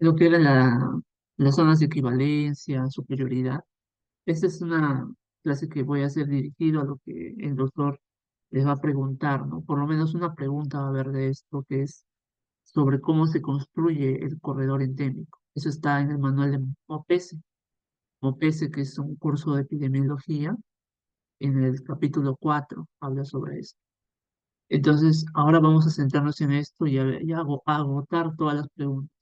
lo que era las zonas de equivalencia, superioridad. Esta es una clase que voy a hacer dirigido a lo que el doctor les va a preguntar, ¿no? Por lo menos una pregunta va a haber de esto, que es sobre cómo se construye el corredor endémico. Eso está en el manual de MOPESE. MOPESE, que es un curso de epidemiología, en el capítulo 4 habla sobre esto. Entonces, ahora vamos a centrarnos en esto y a agotar todas las preguntas.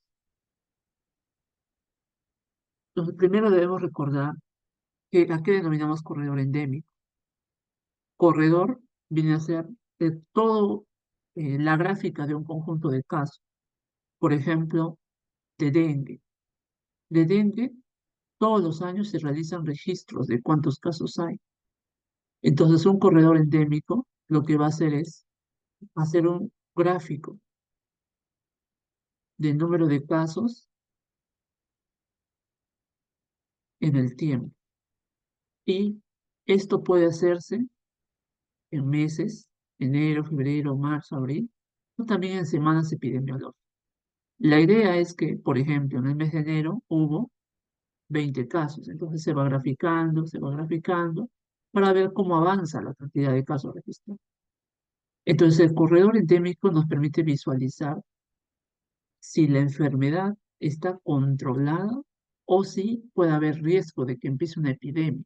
Entonces, primero debemos recordar a qué denominamos corredor endémico. Corredor viene a ser todo la gráfica de un conjunto de casos. Por ejemplo, de dengue. De dengue, todos los años se realizan registros de cuántos casos hay. Entonces, un corredor endémico lo que va a hacer es hacer un gráfico del número de casos en el tiempo. Y esto puede hacerse en meses, enero, febrero, marzo, abril, o también en semanas epidemiológicas. La idea es que, por ejemplo, en el mes de enero hubo 20 casos, entonces se va graficando para ver cómo avanza la cantidad de casos registrados. Entonces, el corredor endémico nos permite visualizar si la enfermedad está controlada o si puede haber riesgo de que empiece una epidemia.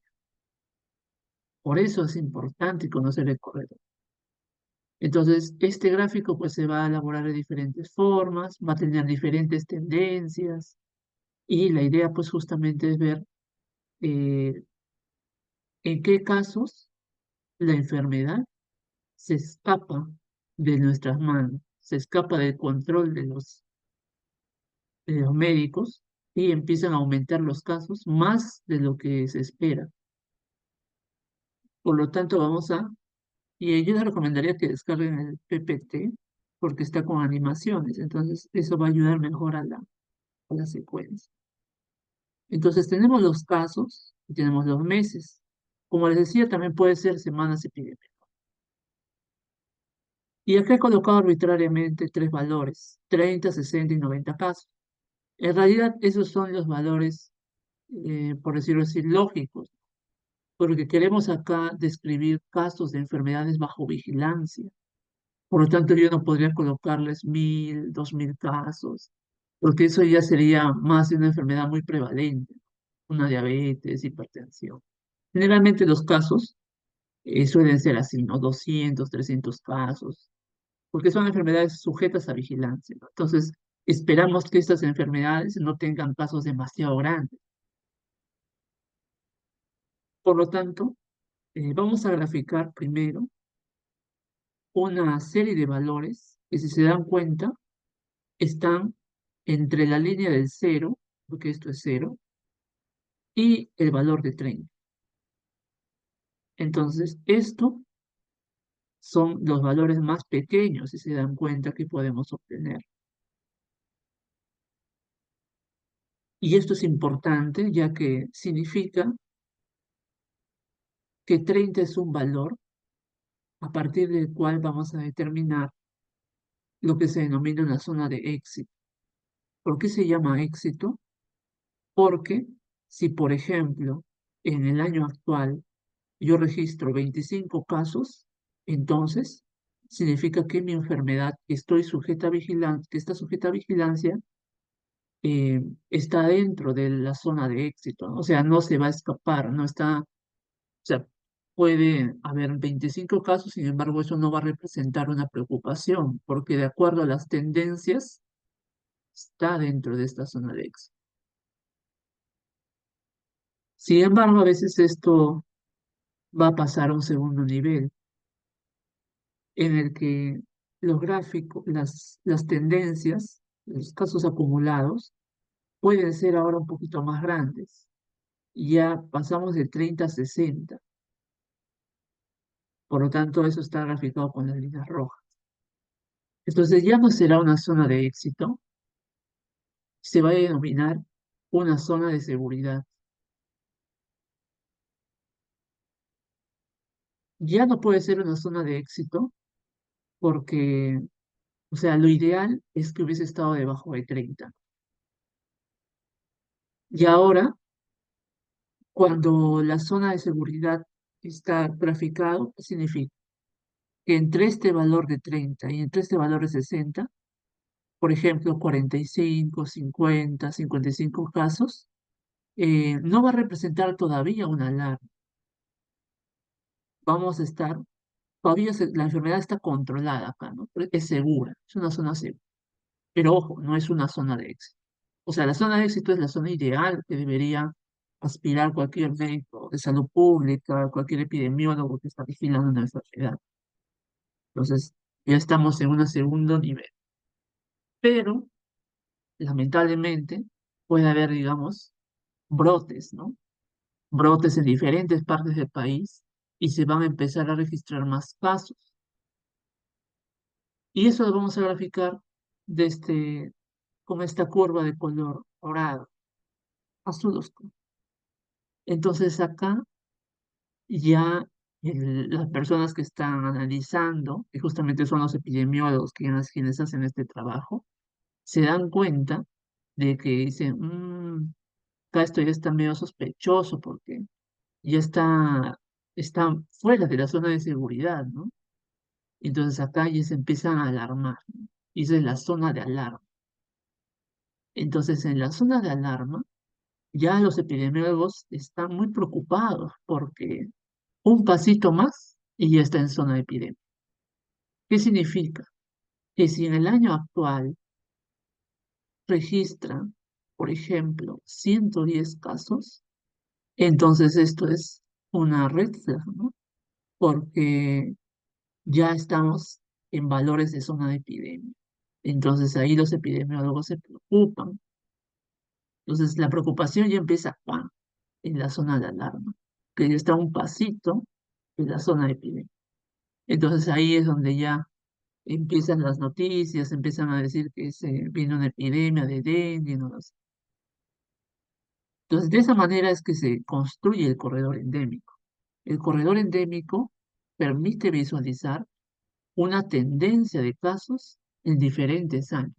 Por eso es importante conocer el corredor. Entonces, este gráfico pues se va a elaborar de diferentes formas, va a tener diferentes tendencias y la idea pues justamente es ver eh, en qué casos la enfermedad se escapa de nuestras manos, se escapa del control de los médicos y empiezan a aumentar los casos más de lo que se espera. Por lo tanto, y yo les recomendaría que descarguen el PPT porque está con animaciones, entonces eso va a ayudar mejor a la secuencia. Entonces tenemos los casos y tenemos los meses. Como les decía, también puede ser semanas epidémicas. Y acá he colocado arbitrariamente tres valores, 30, 60 y 90 casos. En realidad, esos son los valores, por decirlo así, lógicos, porque queremos acá describir casos de enfermedades bajo vigilancia. Por lo tanto, yo no podría colocarles 1000, 2000 casos, porque eso ya sería más de una enfermedad muy prevalente, una diabetes, hipertensión. Generalmente los casos suelen ser así, ¿no? 200, 300 casos, porque son enfermedades sujetas a vigilancia, ¿no? Entonces, esperamos que estas enfermedades no tengan casos demasiado grandes. Por lo tanto, vamos a graficar primero una serie de valores que, si se dan cuenta, están entre la línea del cero, porque esto es cero, y el valor de 30. Entonces, esto son los valores más pequeños, si se dan cuenta, que podemos obtener. Y esto es importante, ya que significa que 30 es un valor a partir del cual vamos a determinar lo que se denomina una zona de éxito. ¿Por qué se llama éxito? Porque si, por ejemplo, en el año actual yo registro 25 casos, entonces significa que mi enfermedad que está sujeta a vigilancia, está dentro de la zona de éxito, ¿no? O sea, no se va a escapar, no está, o sea, puede haber 25 casos, sin embargo, eso no va a representar una preocupación, porque de acuerdo a las tendencias, está dentro de esta zona de éxito. Sin embargo, a veces esto va a pasar a un segundo nivel, en el que los gráficos, las tendencias, los casos acumulados, pueden ser ahora un poquito más grandes. Ya pasamos de 30 a 60. Por lo tanto, eso está graficado con las líneas rojas. Entonces ya no será una zona de éxito, se va a denominar una zona de seguridad. Ya no puede ser una zona de éxito porque, o sea, lo ideal es que hubiese estado debajo de 30. Y ahora, cuando la zona de seguridad está graficado, ¿qué significa? Que entre este valor de 30 y entre este valor de 60, por ejemplo, 45, 50, 55 casos, no va a representar todavía una alarma. Vamos a estar, todavía la enfermedad está controlada acá, ¿no? Es segura, es una zona segura. Pero ojo, no es una zona de éxito. O sea, la zona de éxito es la zona ideal que debería aspirar cualquier médico de salud pública, cualquier epidemiólogo que está vigilando una enfermedad. Entonces, ya estamos en un segundo nivel. Pero, lamentablemente, puede haber, digamos, brotes, ¿no? Brotes en diferentes partes del país y se van a empezar a registrar más casos. Y eso lo vamos a graficar con esta curva de color dorado, azul oscuro. Entonces acá ya las personas que están analizando, que justamente son los epidemiólogos quienes hacen este trabajo, se dan cuenta de que dicen, acá esto ya está medio sospechoso porque ya está fuera de la zona de seguridad, ¿no? Entonces acá ya se empiezan a alarmar, ¿no? Y esa es la zona de alarma. Entonces en la zona de alarma ya los epidemiólogos están muy preocupados porque un pasito más y ya está en zona de epidemia. ¿Qué significa? Que si en el año actual registran, por ejemplo, 110 casos, entonces esto es una red flag, ¿no? Porque ya estamos en valores de zona de epidemia. Entonces ahí los epidemiólogos se preocupan. Entonces la preocupación ya empieza ¿cuándo? En la zona de alarma, que ya está un pasito en la zona de epidemia. Entonces ahí es donde ya empiezan las noticias, empiezan a decir que se viene una epidemia de dengue, no lo sé. Entonces, de esa manera es que se construye el corredor endémico. El corredor endémico permite visualizar una tendencia de casos en diferentes años.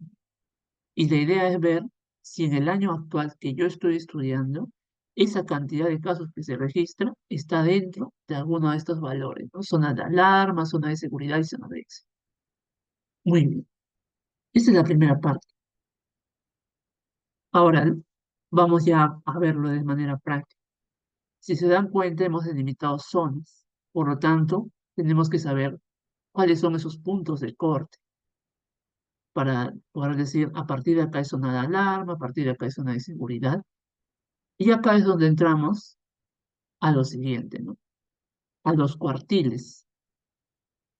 Y la idea es ver si en el año actual que yo estoy estudiando, esa cantidad de casos que se registra está dentro de alguno de estos valores, ¿no? Zona de alarma, zona de seguridad y zona de éxito. Muy bien. Esa es la primera parte. Ahora vamos ya a verlo de manera práctica. Si se dan cuenta, hemos delimitado zonas. Por lo tanto, tenemos que saber cuáles son esos puntos de corte para poder decir, a partir de acá es zona de alarma, a partir de acá es zona de seguridad. Y acá es donde entramos a lo siguiente, ¿no? A los cuartiles.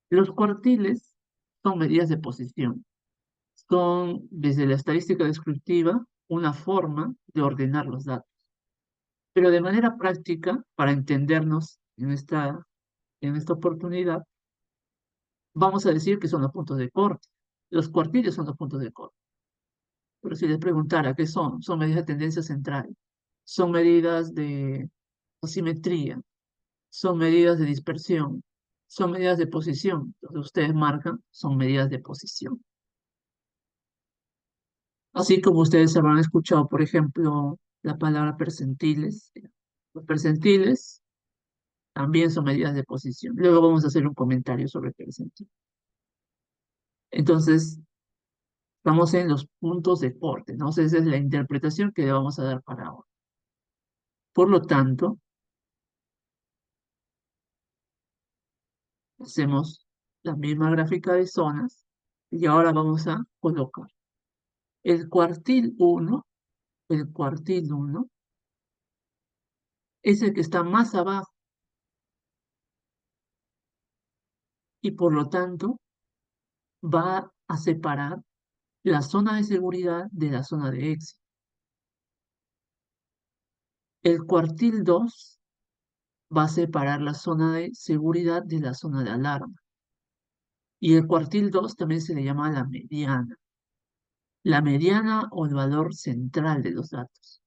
Los cuartiles son medidas de posición. Son, desde la estadística descriptiva, una forma de ordenar los datos. Pero de manera práctica, para entendernos en esta oportunidad, vamos a decir que son los puntos de corte. Los cuartiles son los puntos de corte. Pero si les preguntara qué son, son medidas de tendencia central, son medidas de asimetría, son medidas de dispersión, son medidas de posición. Entonces ustedes marcan, son medidas de posición. Así como ustedes habrán escuchado, por ejemplo, la palabra percentiles. Los percentiles también son medidas de posición. Luego vamos a hacer un comentario sobre percentiles. Entonces, estamos en los puntos de corte, ¿no? O sea, esa es la interpretación que le vamos a dar para ahora. Por lo tanto, hacemos la misma gráfica de zonas y ahora vamos a colocar el cuartil 1, el cuartil 1 es el que está más abajo y por lo tanto va a separar la zona de seguridad de la zona de éxito. El cuartil 2 va a separar la zona de seguridad de la zona de alarma. Y el cuartil 2 también se le llama la mediana o el valor central de los datos.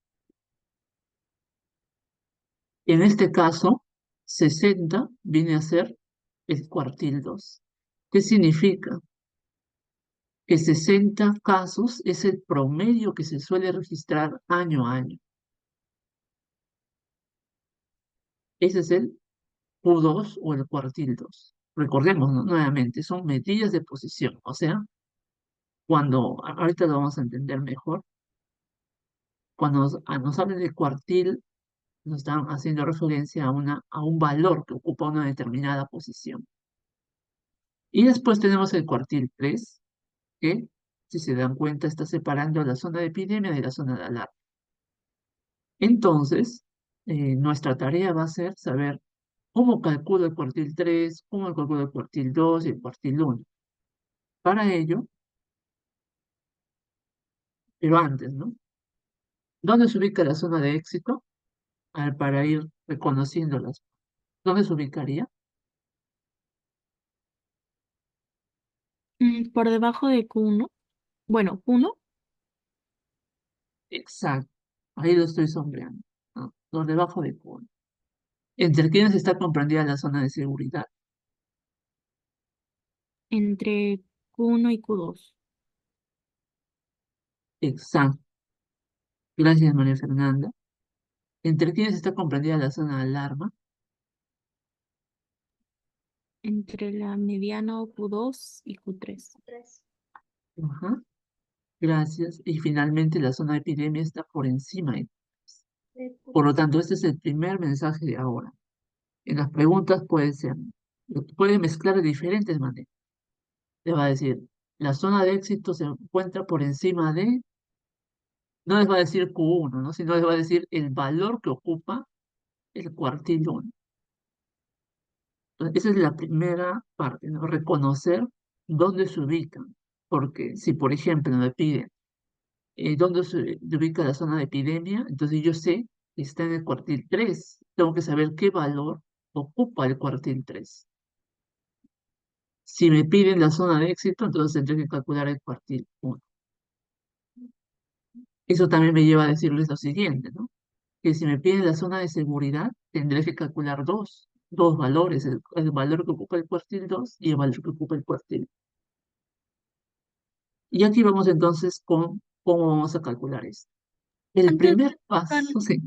En este caso, 60 viene a ser el cuartil 2. ¿Qué significa? Que 60 casos es el promedio que se suele registrar año a año. Ese es el Q2 o el cuartil 2. Recordemos, ¿no? Nuevamente, son medidas de posición. O sea, ahorita lo vamos a entender mejor, cuando nos hablan de cuartil, nos están haciendo referencia a un valor que ocupa una determinada posición. Y después tenemos el cuartil 3, que, si se dan cuenta, está separando la zona de epidemia de la zona de alarma. Entonces, nuestra tarea va a ser saber cómo calculo el cuartil 3, cómo calculo el cuartil 2 y el cuartil 1. Para ello, pero antes, ¿no? ¿Dónde se ubica la zona de éxito? Para ir reconociéndolas. ¿Dónde se ubicaría? Por debajo de Q1. Bueno, Q1 Exacto. Ahí lo estoy sombreando, ¿no? Por debajo de Q1. ¿Entre quiénes está comprendida la zona de seguridad? entre Q1 y Q2. Exacto. Gracias, María Fernanda. ¿Entre quiénes está comprendida la zona de alarma? Entre la mediana Q2 y Q3. Ajá. Gracias. Y finalmente la zona de epidemia está por encima de. Por lo tanto, este es el primer mensaje de ahora. En las preguntas puede mezclar de diferentes maneras. Le va a decir, la zona de éxito se encuentra por encima de, no les va a decir Q1, ¿no? Sino les va a decir el valor que ocupa el cuartil 1. Entonces, esa es la primera parte, ¿no? Reconocer dónde se ubican. Porque si, por ejemplo, me piden dónde se ubica la zona de epidemia, entonces yo sé que está en el cuartil 3. Tengo que saber qué valor ocupa el cuartil 3. Si me piden la zona de éxito, entonces tendré que calcular el cuartil 1. Eso también me lleva a decirles lo siguiente, ¿no? Que si me piden la zona de seguridad, tendré que calcular dos valores, el valor que ocupa el cuartil 2 y el valor que ocupa el cuartil. Y aquí vamos entonces con cómo vamos a calcular esto. El Antes, primer Carlos, paso, sí.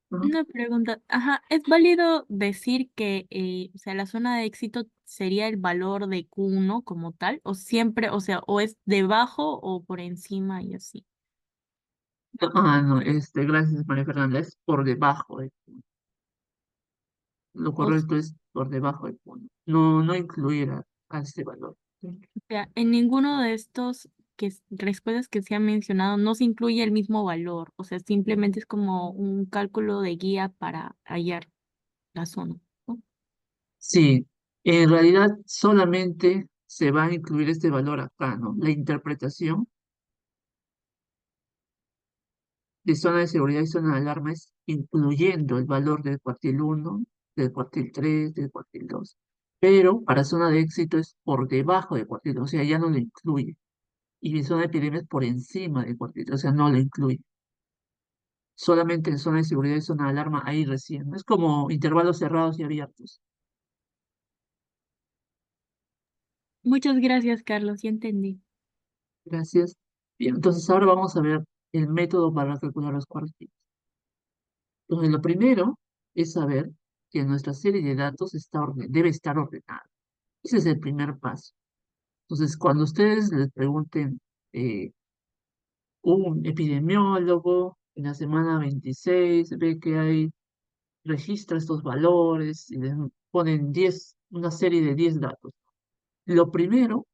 Ajá. una pregunta. Ajá, ¿es válido decir que o sea, la zona de éxito sería el valor de Q1 como tal? ¿O siempre, o sea, o es debajo o por encima y así? No, gracias María Fernanda, es por debajo de punto. Lo O correcto es por debajo de punto. No, no incluir a este valor. ¿Sí? sea, en ninguno de estos respuestas que se han mencionado no se incluye el mismo valor. O sea, simplemente es como un cálculo de guía para hallar la zona, ¿no? Sí, en realidad solamente se va a incluir este valor acá, ¿no? La interpretación de zona de seguridad y zona de alarma es incluyendo el valor del cuartil 1, del cuartil 3, del cuartil 2. Pero para zona de éxito es por debajo del cuartil 2, o sea, ya no lo incluye. Y mi zona de epidemia es por encima del cuartil 2, o sea, no lo incluye. Solamente en zona de seguridad y zona de alarma ahí recién. Es como intervalos cerrados y abiertos. Muchas gracias, Carlos, ya entendí. Gracias. Bien, entonces ahora vamos a ver el método para calcular los cuartiles. Entonces, lo primero es saber que nuestra serie de datos debe estar ordenada. Ese es el primer paso. Entonces, cuando ustedes les pregunten eh, un epidemiólogo en la semana 26 ve que registra estos valores y les ponen una serie de 10 datos. Lo primero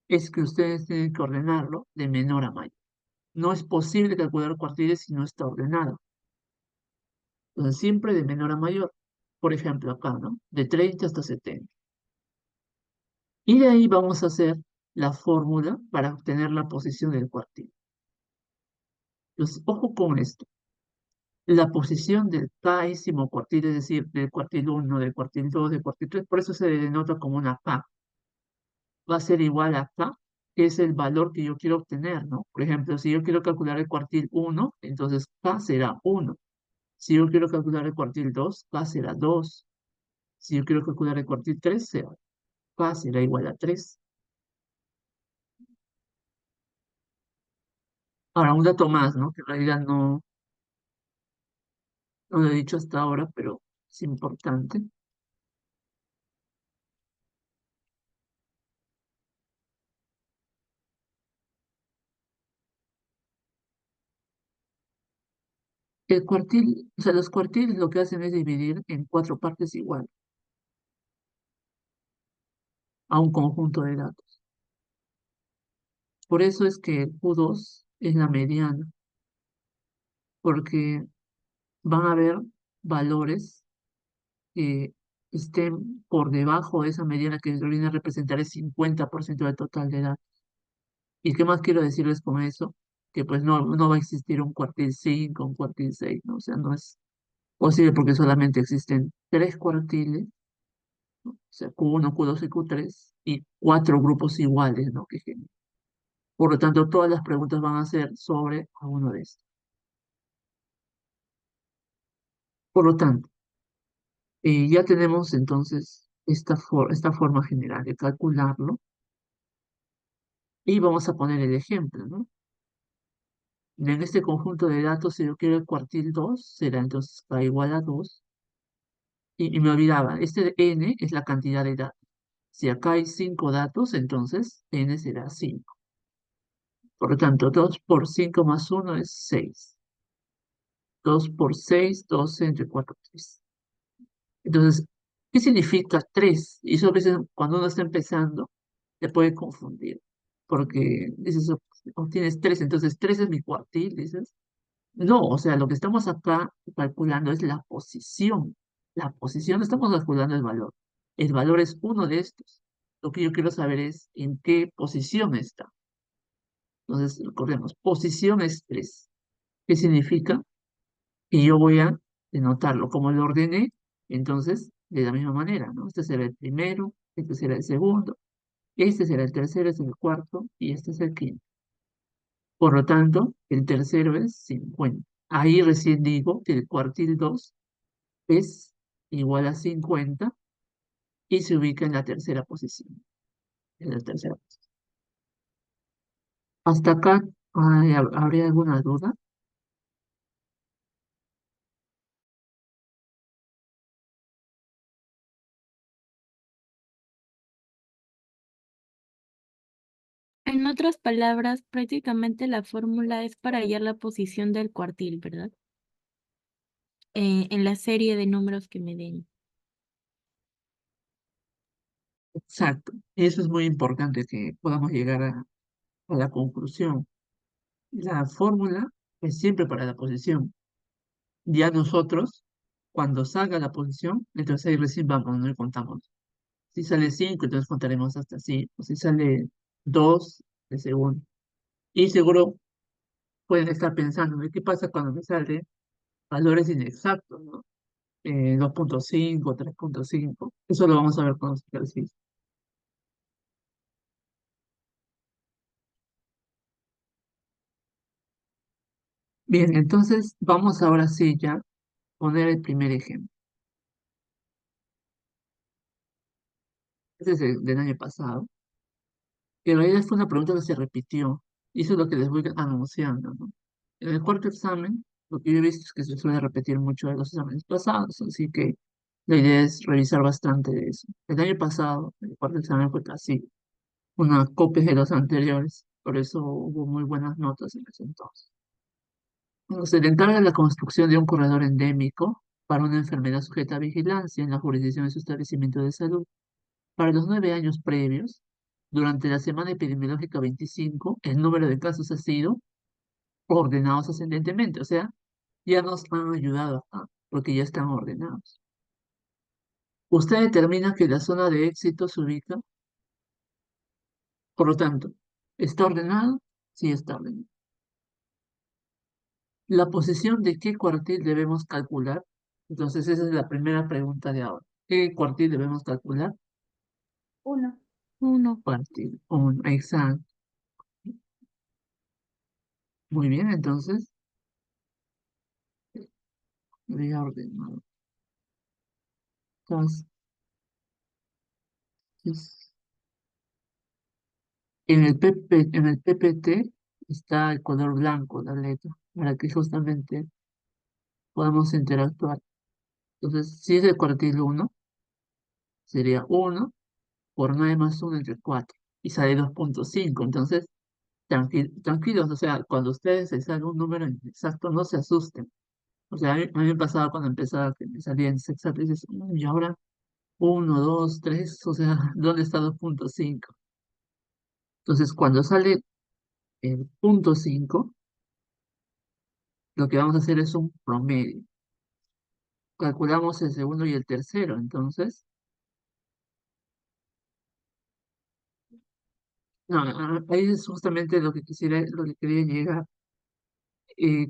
es que ustedes tienen que ordenarlo de menor a mayor. No es posible calcular cuartiles si no está ordenado. Entonces, siempre de menor a mayor. Por ejemplo, acá, ¿no? De 30 hasta 70. Y de ahí vamos a hacer la fórmula para obtener la posición del cuartil. Entonces, ojo con esto. La posición del késimo cuartil, es decir, del cuartil 1, del cuartil 2, del cuartil 3, por eso se denota como una K. Va a ser igual a K, que es el valor que yo quiero obtener, ¿no? Por ejemplo, si yo quiero calcular el cuartil 1, entonces K será 1. Si yo quiero calcular el cuartil 2, K será 2. Si yo quiero calcular el cuartil 3, K será igual a 3. Ahora, un dato más, ¿no? Que en realidad no lo he dicho hasta ahora, pero es importante. El cuartil, o sea, los cuartiles lo que hacen es dividir en cuatro partes iguales a un conjunto de datos. Por eso es que el Q2 es la mediana, porque van a haber valores que estén por debajo de esa mediana que viene a representar el 50% del total de datos. ¿Y qué más quiero decirles con eso? Que pues no va a existir un cuartil 5, un cuartil 6, ¿no? O sea, no es posible porque solamente existen tres cuartiles, o sea, Q1, Q2 y Q3, y cuatro grupos iguales, ¿no? Por lo tanto, todas las preguntas van a ser sobre a uno de estos. Por lo tanto, ya tenemos entonces esta forma general de calcularlo y vamos a poner el ejemplo, ¿no? En este conjunto de datos, si yo quiero el cuartil 2 será entonces K igual a 2. Y me olvidaba, este n es la cantidad de datos. Si acá hay 5 datos, entonces n será 5. Por lo tanto, 2 por 5 más uno es 6. 2 por 6, 12 entre 4, 3. Entonces, ¿qué significa 3? Y eso a veces cuando uno está empezando, te puede confundir. Porque dices, oh, tienes 3, entonces 3 es mi cuartil, dices. No, o sea, lo que estamos acá calculando es la posición. La posición, no estamos calculando el valor. El valor es uno de estos. Lo que yo quiero saber es en qué posición está. Entonces, recordemos, posición es 3. ¿Qué significa? Que yo voy a denotarlo como lo ordené, entonces, de la misma manera, ¿no? Este será el primero, este será el segundo, este será el tercero, este es el cuarto y este es el quinto. Por lo tanto, el tercero es 50. Ahí recién digo que el cuartil 2 es igual a 50 y se ubica en la tercera posición. En la tercera posición. Hasta acá, ¿habría alguna duda? En otras palabras, prácticamente la fórmula es para hallar la posición del cuartil, ¿verdad? En la serie de números que me den. Exacto. Eso es muy importante que podamos llegar a la conclusión. La fórmula es siempre para la posición. Ya nosotros, cuando salga la posición, entonces ahí recién vamos, no le contamos. Si sale 5 entonces contaremos hasta 5. Si sale 2 de segundo. Y seguro pueden estar pensando, ¿qué pasa cuando me salen valores inexactos, ¿no? 2.5, 3.5. Eso lo vamos a ver con los ejercicios. Bien, entonces vamos ahora sí ya a poner el primer ejemplo. Este es del año pasado. Que en realidad fue una pregunta que se repitió. Y eso es lo que les voy anunciando, ¿no? En el cuarto examen, lo que yo he visto es que se suele repetir mucho de los exámenes pasados, así que la idea es revisar bastante de eso. El año pasado, el cuarto examen fue casi una copia de los anteriores, por eso hubo muy buenas notas en ese entonces. Bueno, se le encarga la construcción de un corredor endémico para una enfermedad sujeta a vigilancia en la jurisdicción de su establecimiento de salud. Para los 9 años previos, durante la semana epidemiológica 25, el número de casos ha sido ordenados ascendentemente, o sea, ya nos han ayudado acá, porque ya están ordenados. Usted determina que la zona de éxito se ubica, por lo tanto, ¿está ordenado? Sí, está ordenado. ¿La posición de qué cuartil debemos calcular? Entonces, esa es la primera pregunta de ahora. ¿Qué cuartil debemos calcular? Uno. Uno. Cuartil 1, exacto. Muy bien, entonces, voy a ordenar. Entonces, en el PPT está el color blanco, la letra, para que justamente podamos interactuar. Entonces, si es el cuartil uno sería uno por 9 más uno entre 4 y sale 2,5. Entonces, tranquilos, o sea, cuando ustedes se salga un número exacto, no se asusten. O sea, a mí me pasaba cuando empezaba que me salía en exacto y dices, y ahora uno 2 3 o sea, ¿dónde está 2,5? Entonces, cuando sale el punto 5 lo que vamos a hacer es un promedio. Calculamos el segundo y el tercero, entonces, no, ahí es justamente lo que quería llegar.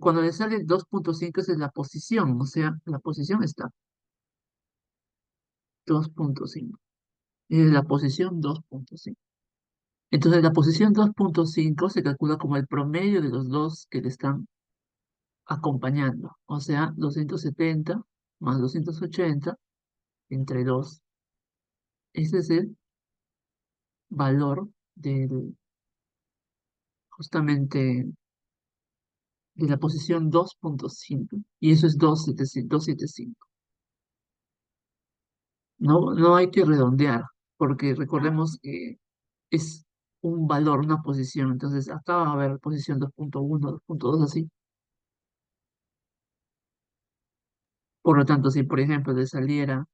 Cuando le sale 2,5 esa es la posición, o sea, la posición está 2,5. Es la posición 2,5. Entonces, la posición 2,5 se calcula como el promedio de los dos que le están acompañando, o sea, 270 más 280 entre 2. Ese es el valor del, justamente de la posición 2,5. Y eso es 275. No, no hay que redondear, porque recordemos que es un valor, una posición. Entonces, acá va a haber posición 2,1, 2,2, así. Por lo tanto, si por ejemplo le saliera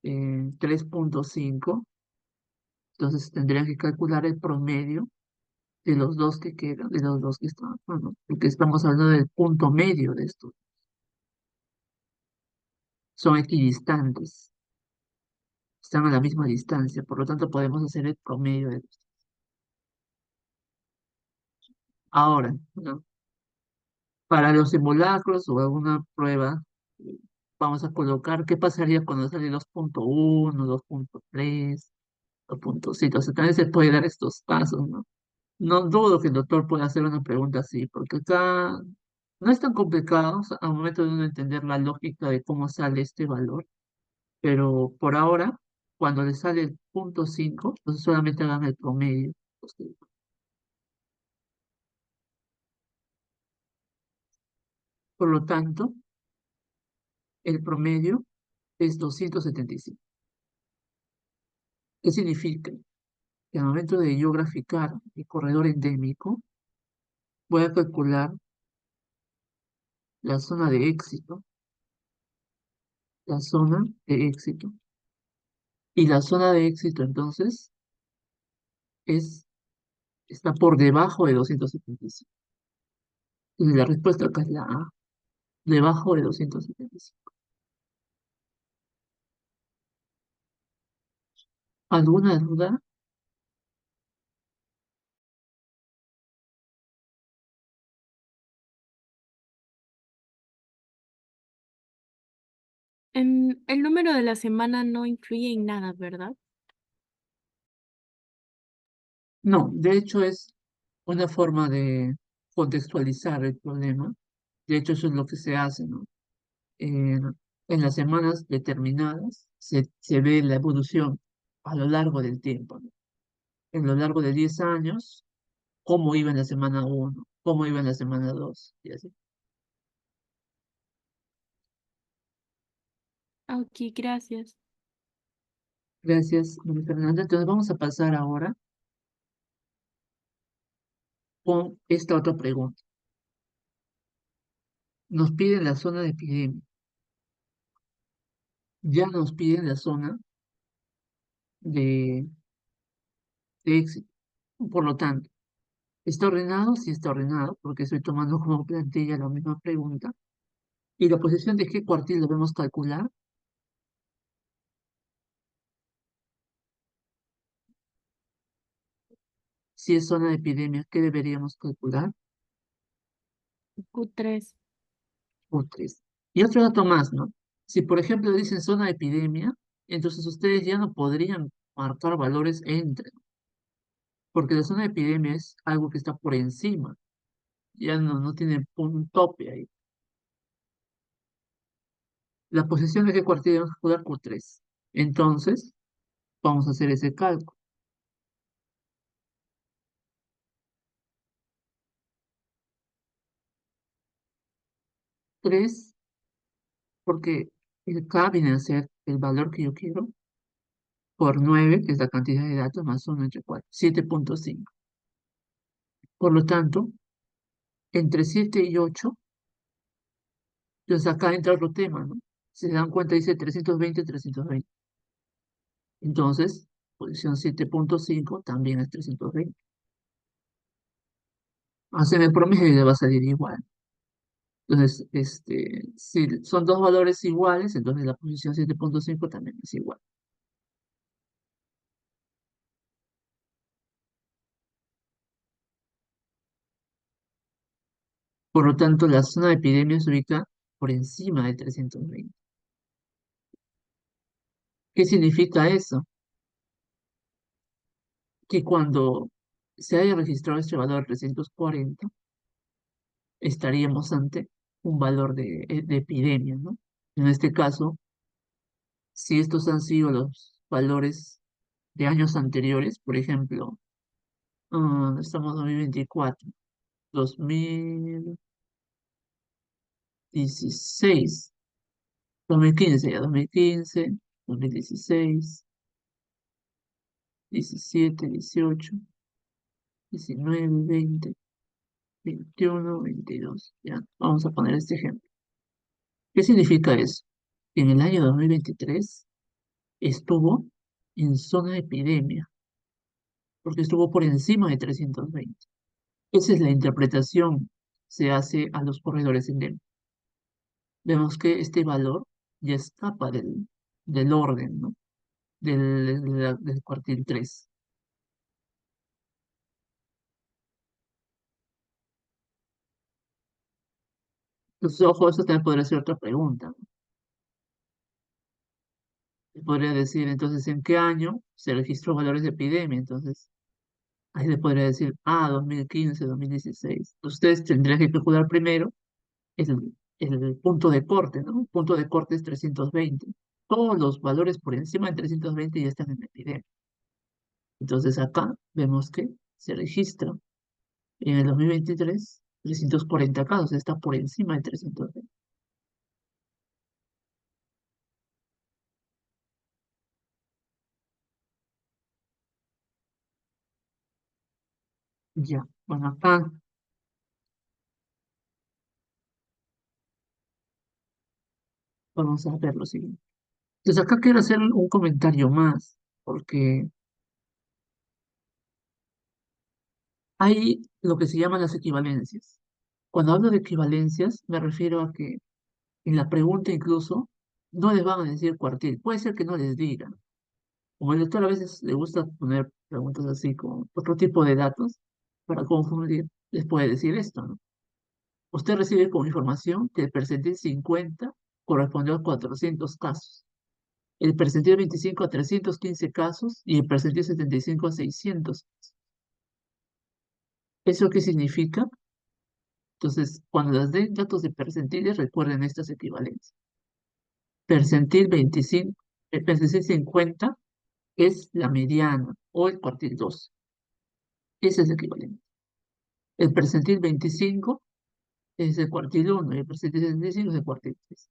3,5, entonces tendrían que calcular el promedio de los dos que quedan, de los dos que están, bueno, porque estamos hablando del punto medio de esto. Son equidistantes, están a la misma distancia, por lo tanto podemos hacer el promedio de los. Ahora, ¿no? Para los simulacros o alguna prueba, eh, vamos a colocar qué pasaría cuando sale 2,1, 2,3, 2,7. O sea, también se puede dar estos pasos, ¿no? No dudo que el doctor pueda hacer una pregunta así, porque acá no es tan complicado, o sea, al momento de uno entender la lógica de cómo sale este valor, pero por ahora, cuando le sale el punto 5, entonces solamente hagan el promedio. Pues, por lo tanto, el promedio es 275. ¿Qué significa? Que al momento de yo graficar el corredor endémico, voy a calcular la zona de éxito, la zona de éxito, y la zona de éxito entonces es, está por debajo de 275. Entonces la respuesta acá es la A, debajo de 275. ¿Alguna duda? El número de la semana no influye en nada, ¿verdad? No, de hecho es una forma de contextualizar el problema. De hecho, eso es lo que se hace, ¿no? En las semanas determinadas se ve la evolución a lo largo del tiempo, ¿no? En lo largo de 10 años, cómo iba en la semana uno, cómo iba en la semana 2 y así. Ok, gracias. Gracias, María Fernanda. Entonces vamos a pasar ahora con esta otra pregunta. Nos piden la zona de epidemia, ya nos piden la zona de, de éxito. Por lo tanto, ¿está ordenado? Sí está ordenado, porque estoy tomando como plantilla la misma pregunta. ¿Y la posición de qué cuartil debemos calcular? Si es zona de epidemia, ¿qué deberíamos calcular? Q3. U3. Y otro dato más, ¿no? Si por ejemplo dicen zona de epidemia, entonces ustedes ya no podrían marcar valores entre, porque la zona de epidemia es algo que está por encima, ya no tiene un tope ahí. La posición de qué cuartil debemos calcular Q3. Entonces, vamos a hacer ese cálculo. 3, ¿por qué? El K viene a ser el valor que yo quiero por 9, que es la cantidad de datos, más 1 entre 4, 7.5. Por lo tanto, entre 7 y 8, entonces acá entra otro tema, ¿no? Si se dan cuenta, dice 320, 320. Entonces, posición 7.5 también es 320. Hacen el promedio y le va a salir igual. Entonces, si son dos valores iguales, entonces la posición 7.5 también es igual. Por lo tanto, la zona de epidemia se ubica por encima de 320. ¿Qué significa eso? Que cuando se haya registrado este valor 340, estaríamos ante un valor de epidemia, ¿no? En este caso, si estos han sido los valores de años anteriores, por ejemplo, estamos en 2024, 2016, 2015, ya 2015, 2016, 17, 18, 19, 20, 21, 22. Ya, vamos a poner este ejemplo. ¿Qué significa eso? Que en el año 2023 estuvo en zona de epidemia, porque estuvo por encima de 320. Esa es la interpretación que se hace a los corredores endémicos. Vemos que este valor ya escapa del orden, ¿no? Del cuartil 3. Entonces, ojo, eso también podría ser otra pregunta, ¿no? Se podría decir, entonces, ¿en qué año se registró valores de epidemia? Entonces, ahí le podría decir, 2015, 2016. Ustedes tendrían que calcular primero el punto de corte, ¿no? El punto de corte es 320. Todos los valores por encima de 320 ya están en la epidemia. Entonces acá vemos que se registra en el 2023 340 casos, está por encima de 320. Ya, bueno, acá vamos a ver lo siguiente. Entonces acá quiero hacer un comentario más, porque hay lo que se llaman las equivalencias. Cuando hablo de equivalencias, me refiero a que en la pregunta incluso no les van a decir cuartil. Puede ser que no les digan. Como el lector a veces le gusta poner preguntas así con otro tipo de datos para confundir, les puede decir esto, ¿no? Usted recibe como información que el percentil 50 correspondió a 400 casos, el percentil 25 a 315 casos y el percentil 75 a 600. ¿Eso qué significa? Entonces, cuando les den datos de percentiles, recuerden estas equivalencias. Percentil 25, el percentil 50 es la mediana o el cuartil 2. Ese es el equivalente. El percentil 25 es el cuartil 1 y el percentil 75 es el cuartil 3.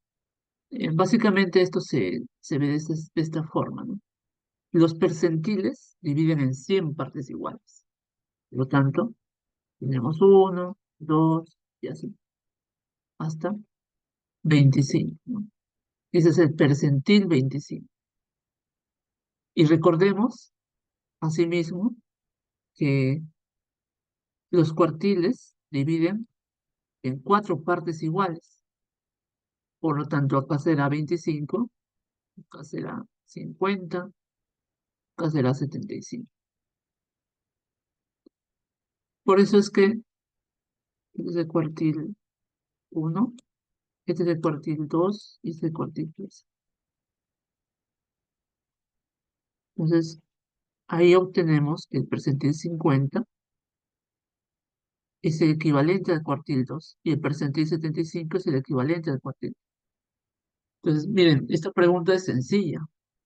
Básicamente esto se ve de esta forma, ¿no? Los percentiles dividen en 100 partes iguales. Por lo tanto, tenemos 1, 2 y así, hasta 25, ¿no? Ese es el percentil 25. Y recordemos, asimismo, que los cuartiles dividen en 4 partes iguales. Por lo tanto, acá será 25, acá será 50, acá será 75. Por eso es que este es el cuartil 1, este es el cuartil 2 y este es el cuartil 3. Entonces, ahí obtenemos que el percentil 50 es el equivalente al cuartil 2 y el percentil 75 es el equivalente al cuartil. Entonces, miren, esta pregunta es sencilla.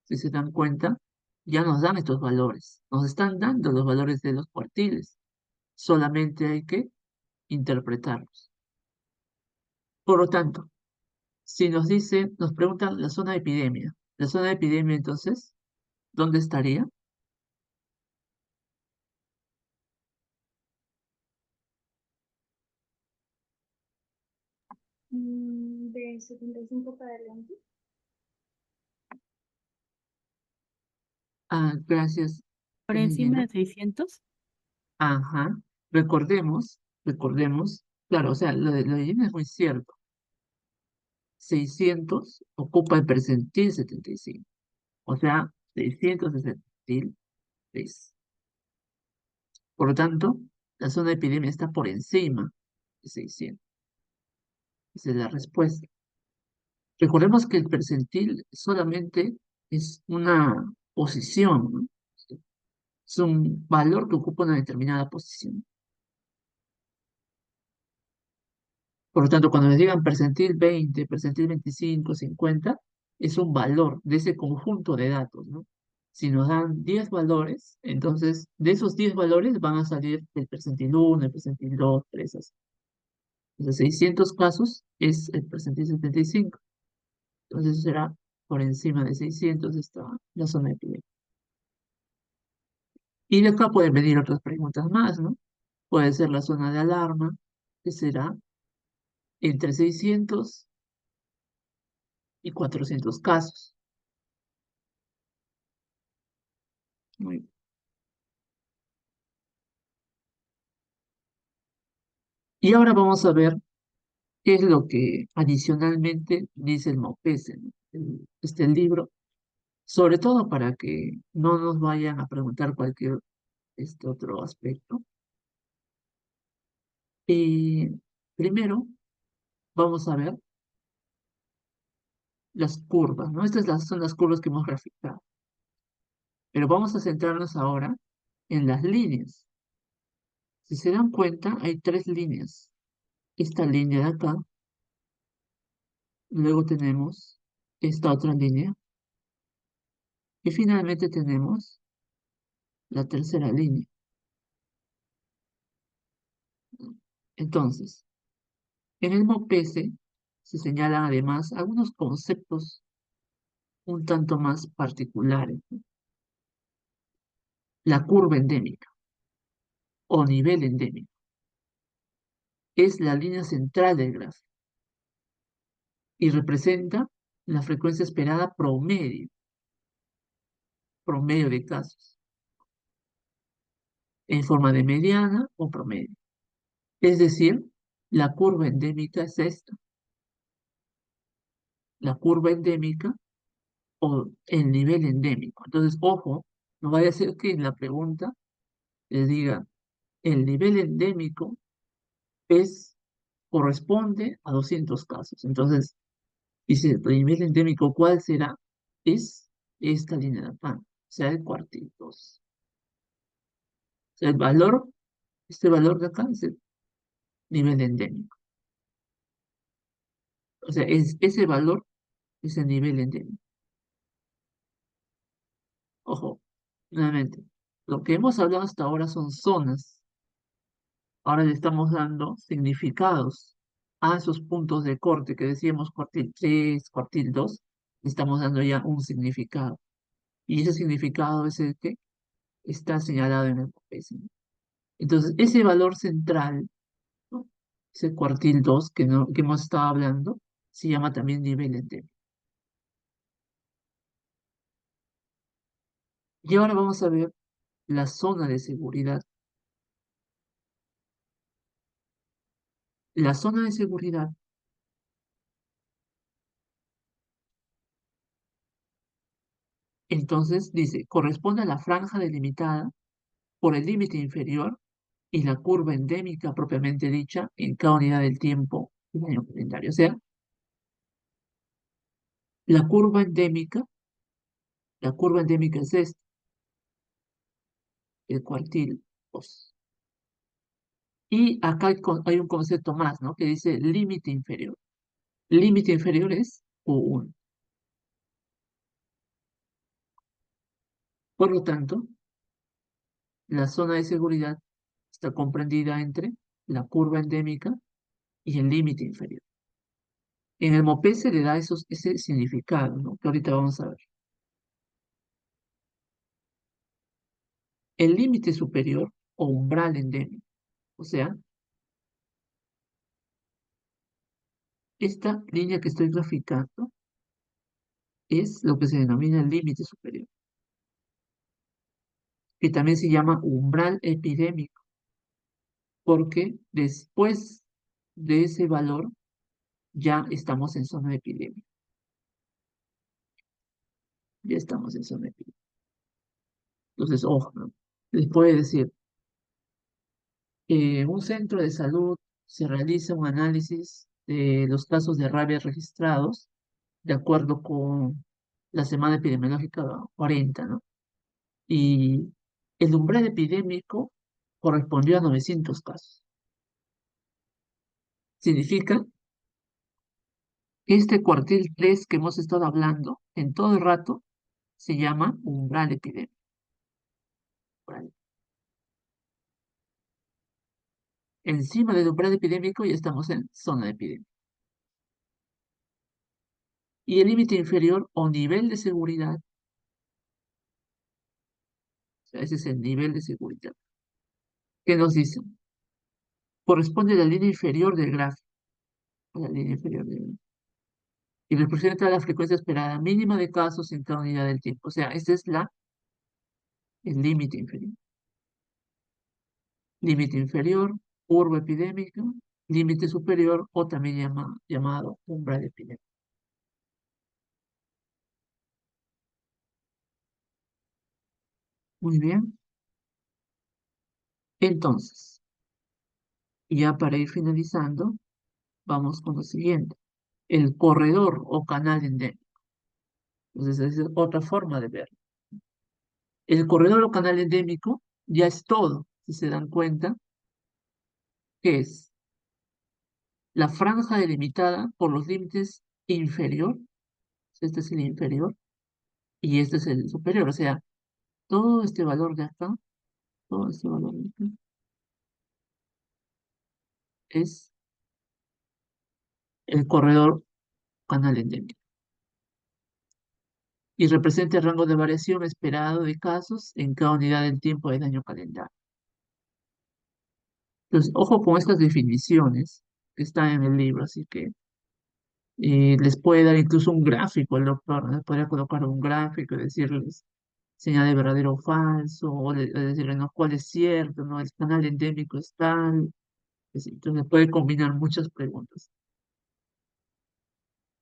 Si se dan cuenta, ya nos dan estos valores. Nos están dando los valores de los cuartiles. Solamente hay que interpretarlos. Por lo tanto, Si nos dice, nos preguntan la zona de epidemia. La zona de epidemia, entonces, ¿dónde estaría? De 75 para adelante. Ah, gracias, Por encima Daniela. de 600. Ajá. Recordemos, claro, o sea, lo de Jenny es muy cierto. 600 ocupa el percentil 75, o sea, 600 es el percentil 3. Por lo tanto, la zona de epidemia está por encima de 600. Esa es la respuesta. Recordemos que el percentil solamente es una posición, ¿no? Es un valor que ocupa una determinada posición. Por lo tanto, cuando les digan percentil 20, percentil 25, 50, es un valor de ese conjunto de datos, ¿no? Si nos dan 10 valores, entonces de esos 10 valores van a salir el percentil 1, el percentil 2, 3, así. De 600 casos es el percentil 75. Entonces será por encima de 600 está la zona de epidemia. Y de acá pueden venir otras preguntas más, ¿no? Puede ser la zona de alarma, que será entre 600 y 400 casos. Muy bien. Y ahora vamos a ver qué es lo que adicionalmente dice el MOPESE, ¿no? El libro, sobre todo para que no nos vayan a preguntar cualquier otro aspecto. Primero, vamos a ver las curvas, ¿no? Son las curvas que hemos graficado. Pero vamos a centrarnos ahora en las líneas. Si se dan cuenta, hay tres líneas. Esta línea de acá, luego tenemos esta otra línea, y finalmente tenemos la tercera línea. Entonces, en el MOPESE se señalan además algunos conceptos un tanto más particulares, ¿no? La curva endémica o nivel endémico es la línea central del gráfico y representa la frecuencia esperada promedio de casos, en forma de mediana o promedio. Es decir, la curva endémica es esta. La curva endémica o el nivel endémico. Entonces, ojo, no vaya a ser que en la pregunta les diga, el nivel endémico corresponde a 200 casos. Entonces, dice, el nivel endémico, ¿cuál será? Es esta línea de acá, o sea, el cuartitos. O sea, este valor de acá es el nivel endémico. O sea, ese valor es el nivel endémico. Ojo, nuevamente, lo que hemos hablado hasta ahora son zonas. Ahora le estamos dando significados a esos puntos de corte que decíamos cuartil 3, cuartil 2. Le estamos dando ya un significado. Y ese significado es el que está señalado en el papel. Entonces, ese valor central, ¿no? Ese cuartil 2 que hemos estado hablando, se llama también nivel endémico. Y ahora vamos a ver la zona de seguridad. La zona de seguridad, entonces, dice, corresponde a la franja delimitada por el límite inferior y la curva endémica propiamente dicha en cada unidad del tiempo del año calendario. O sea, la curva endémica, la curva endémica es esta, el cuartil 2. Y acá hay un concepto más, ¿no? Que dice límite inferior. Límite inferior es Q1. Por lo tanto, la zona de seguridad está comprendida entre la curva endémica y el límite inferior. En el MOPE se le da ese significado, ¿no? Que ahorita vamos a ver. El límite superior o umbral endémico. O sea, esta línea que estoy graficando es lo que se denomina el límite superior, que también se llama umbral epidémico, porque después de ese valor ya estamos en zona de epidemia. Ya estamos en zona de epidemia. Entonces, ojo, ¿no? Les puede decir, en un centro de salud se realiza un análisis de los casos de rabia registrados de acuerdo con la semana epidemiológica 40, ¿no? Y el umbral epidémico correspondió a 900 casos. Significa que este cuartil 3 que hemos estado hablando en todo el rato se llama umbral epidémico. Umbral. Encima del umbral epidémico ya estamos en zona de epidemia. Y el límite inferior o nivel de seguridad, o sea, ese es el nivel de seguridad. ¿Qué nos dicen? Corresponde a la línea inferior del gráfico. A la línea inferior del gráfico. Y representa la frecuencia esperada mínima de casos en cada unidad del tiempo. O sea, este es el límite inferior. Límite inferior, curva epidémica, límite superior o también llamado umbral epidémico. Muy bien. Entonces, ya para ir finalizando, vamos con lo siguiente. El corredor o canal endémico. Entonces, esa es otra forma de verlo. El corredor o canal endémico ya es todo, si se dan cuenta, que es la franja delimitada por los límites inferior, este es el inferior, y este es el superior. O sea, todo este valor de acá, todo este valor de acá, es el corredor canal endémico. Y representa el rango de variación esperado de casos en cada unidad del tiempo del año calendario. Entonces, ojo con estas definiciones que están en el libro, así que les puede dar incluso un gráfico el doctor, ¿no? Les podría colocar un gráfico y decirles señal de verdadero o falso, o decirles, no, cuál es cierto, ¿no? El canal endémico es tal. Entonces puede combinar muchas preguntas.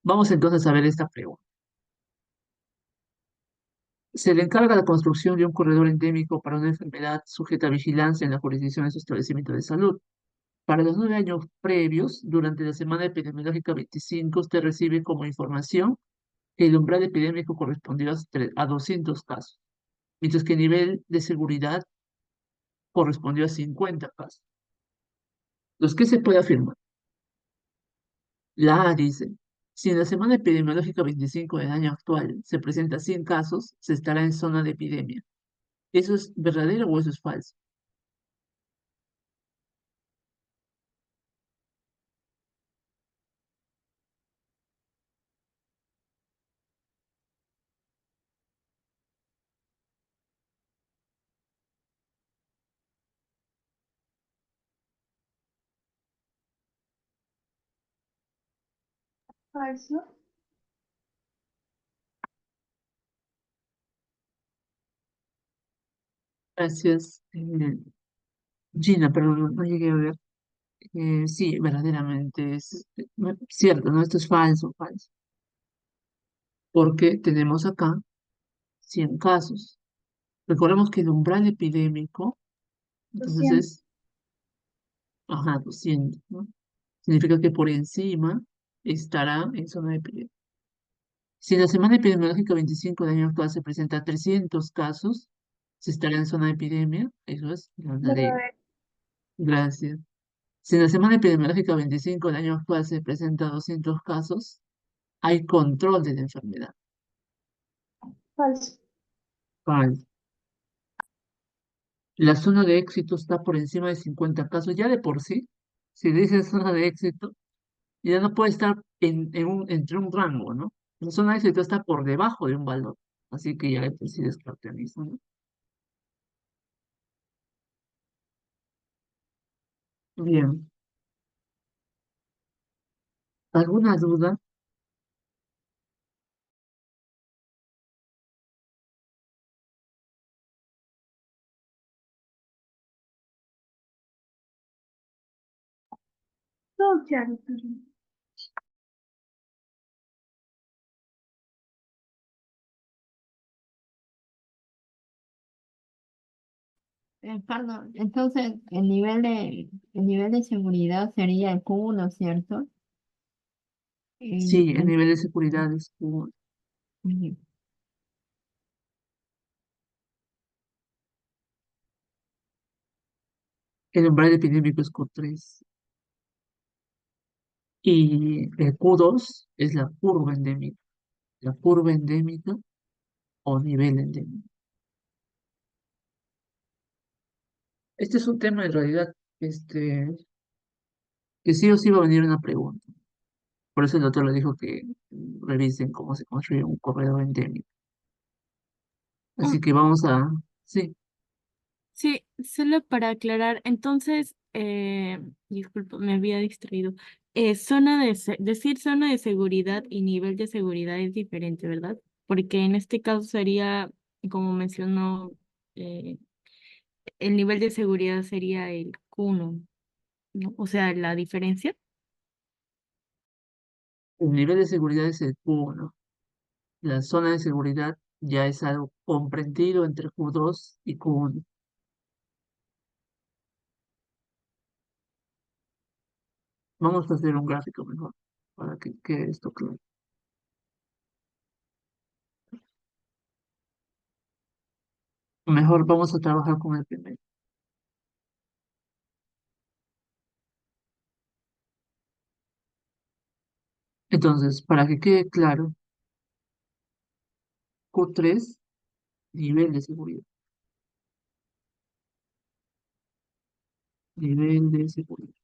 Vamos entonces a ver esta pregunta. Se le encarga la construcción de un corredor endémico para una enfermedad sujeta a vigilancia en la jurisdicción de su establecimiento de salud. Para los 9 años previos, durante la semana epidemiológica 25, usted recibe como información que el umbral epidémico correspondió a 200 casos, mientras que el nivel de seguridad correspondió a 50 casos. Los que se puede afirmar. La A dice, si en la semana epidemiológica 25 del año actual se presenta 100 casos, se estará en zona de epidemia. ¿Eso es verdadero o eso es falso? Falso. Gracias, Gina, pero no llegué a ver. Sí, verdaderamente es cierto, ¿no? Esto es falso, falso. Porque tenemos acá 100 casos. Recordemos que el umbral epidémico, entonces 200. es, ajá, 200, ¿no? Significa que por encima estará en zona de epidemia. Si en la semana epidemiológica 25 del año actual se presenta 300 casos, se estará en zona de epidemia. Eso es la ley. Verdadero. Gracias. Si en la semana epidemiológica 25 del año actual se presenta 200 casos, hay control de la enfermedad. Falso. Falso. La zona de éxito está por encima de 50 casos. Ya de por sí, si dice zona de éxito, ya no puede estar entre un rango, ¿no? La zona de seguridad está por debajo de un valor, así que ya sí descaracteriza, ¿no? Bien, ¿alguna duda? Todo claro, profe. Perdón, entonces el nivel de seguridad sería el Q1, ¿cierto? Sí, el El- nivel de seguridad es Q1. Ujú. El umbral epidémico es Q3. Y el Q2 es la curva endémica. La curva endémica o nivel endémico. Este es un tema en realidad que sí o sí va a venir una pregunta. Por eso el doctor le dijo que revisen cómo se construye un corredor endémico. Mm, Así que vamos a... Sí, sí, solo para aclarar, entonces, disculpa, me había distraído. Decir zona de seguridad y nivel de seguridad es diferente, ¿verdad? Porque en este caso sería, como mencionó, eh, el nivel de seguridad sería el Q1, ¿no? O sea, la diferencia. el nivel de seguridad es el Q1. La zona de seguridad ya es algo comprendido entre Q2 y Q1. Vamos a hacer un gráfico mejor para que quede esto claro. Mejor vamos a trabajar con el primero. Entonces, para que quede claro, Q3, nivel de seguridad. Nivel de seguridad.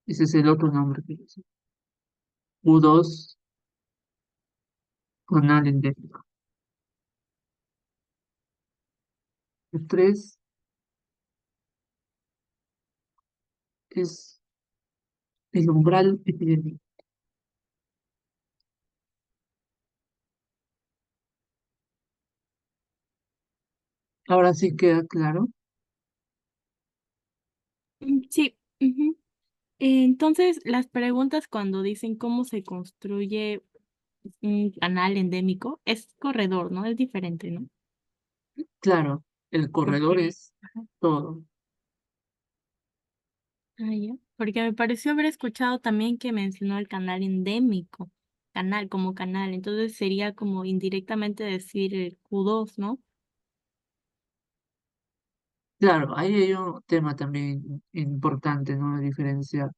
Ese es el otro nombre que yo sé. Q2, canal endémico. Q3 es el umbral epidémico. Ahora sí queda claro. Sí. Ujú. Entonces, las preguntas cuando dicen cómo se construye un canal endémico es corredor, ¿no? Es diferente, ¿no? Claro, el corredor Porque, es todo. ya. Porque me pareció haber escuchado también que mencionó el canal endémico, canal como canal, entonces sería como indirectamente decir el Q2, ¿no? Claro, ahí hay un tema también importante, ¿no? De diferenciar.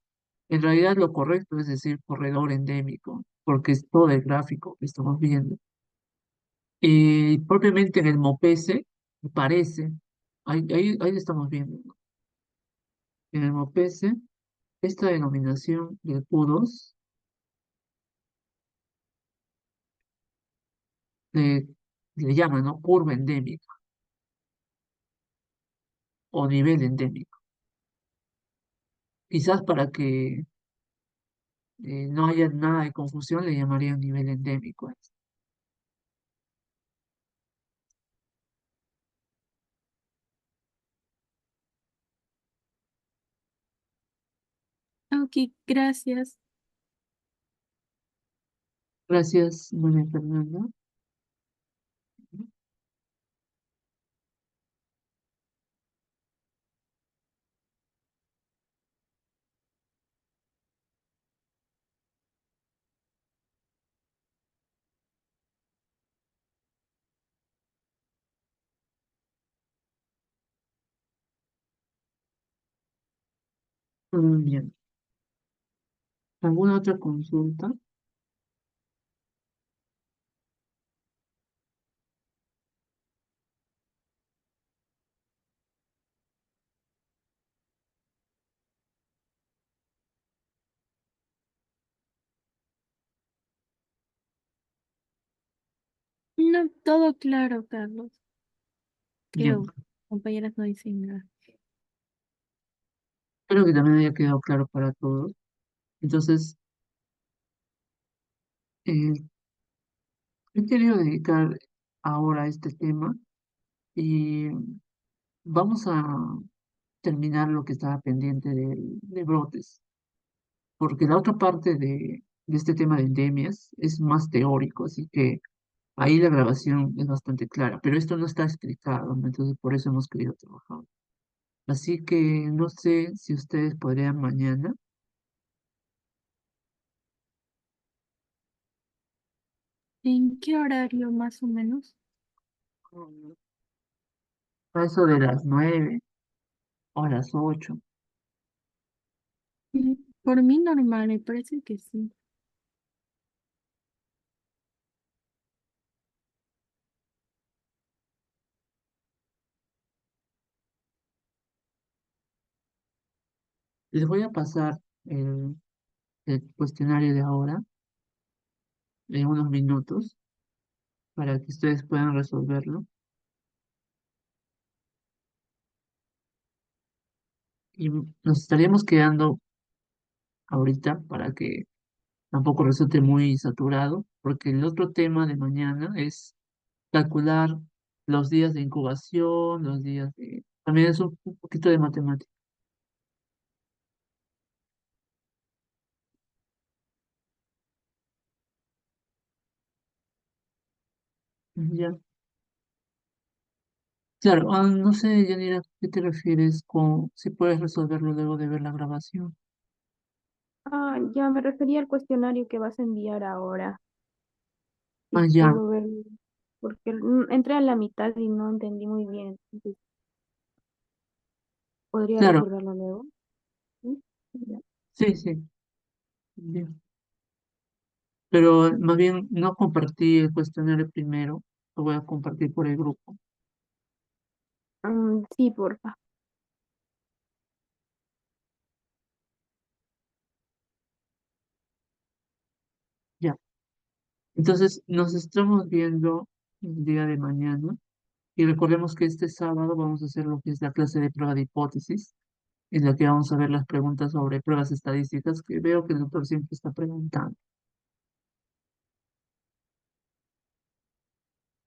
En realidad lo correcto es decir corredor endémico, porque es todo el gráfico que estamos viendo. Propiamente en el MOPESE parece, ahí lo estamos viendo, ¿no? En el MOPESE, esta denominación de Q2 le, le llaman, ¿no? Curva endémica o nivel endémico. Quizás para que no haya nada de confusión, le llamarían nivel endémico. Ok, gracias. Gracias, María Fernanda. Bien. ¿Alguna otra consulta? todo claro, Carlos. Ya, Creo, compañeras no dicen nada. espero que también haya quedado claro para todos. Entonces, eh, he querido dedicar ahora a este tema y vamos a terminar lo que estaba pendiente de brotes, porque la otra parte de este tema de endemias es más teórico, así que ahí la grabación es bastante clara, pero esto no está explicado, ¿no? Entonces por eso hemos querido trabajar. Así que no sé si ustedes podrían mañana, ¿En qué horario más o menos? mm, a eso de las 9 o a las 8. Mm, por mí normal, me parece que sí. Les voy a pasar el cuestionario de ahora en unos minutos para que ustedes puedan resolverlo. Y nos estaríamos quedando ahorita para que tampoco resulte muy saturado, porque el otro tema de mañana es calcular los días de incubación, los días de... También es un poquito de matemática. Ya. Claro, no sé, Yanira, ¿qué te refieres con si puedes resolverlo luego de ver la grabación? Ah, ya me refería al cuestionario que vas a enviar ahora. Si Ah, ya, puedo ver, porque entré a la mitad y no entendí muy bien. Entonces, ¿podría claro, resolverlo luego? ¿Sí? Ya. sí, sí. Bien. Pero más bien no compartí el cuestionario primero, lo voy a compartir por el grupo. Sí, porfa. Ya. Entonces, nos estamos viendo el día de mañana y recordemos que este sábado vamos a hacer lo que es la clase de prueba de hipótesis, en la que vamos a ver las preguntas sobre pruebas estadísticas que veo que el doctor siempre está preguntando.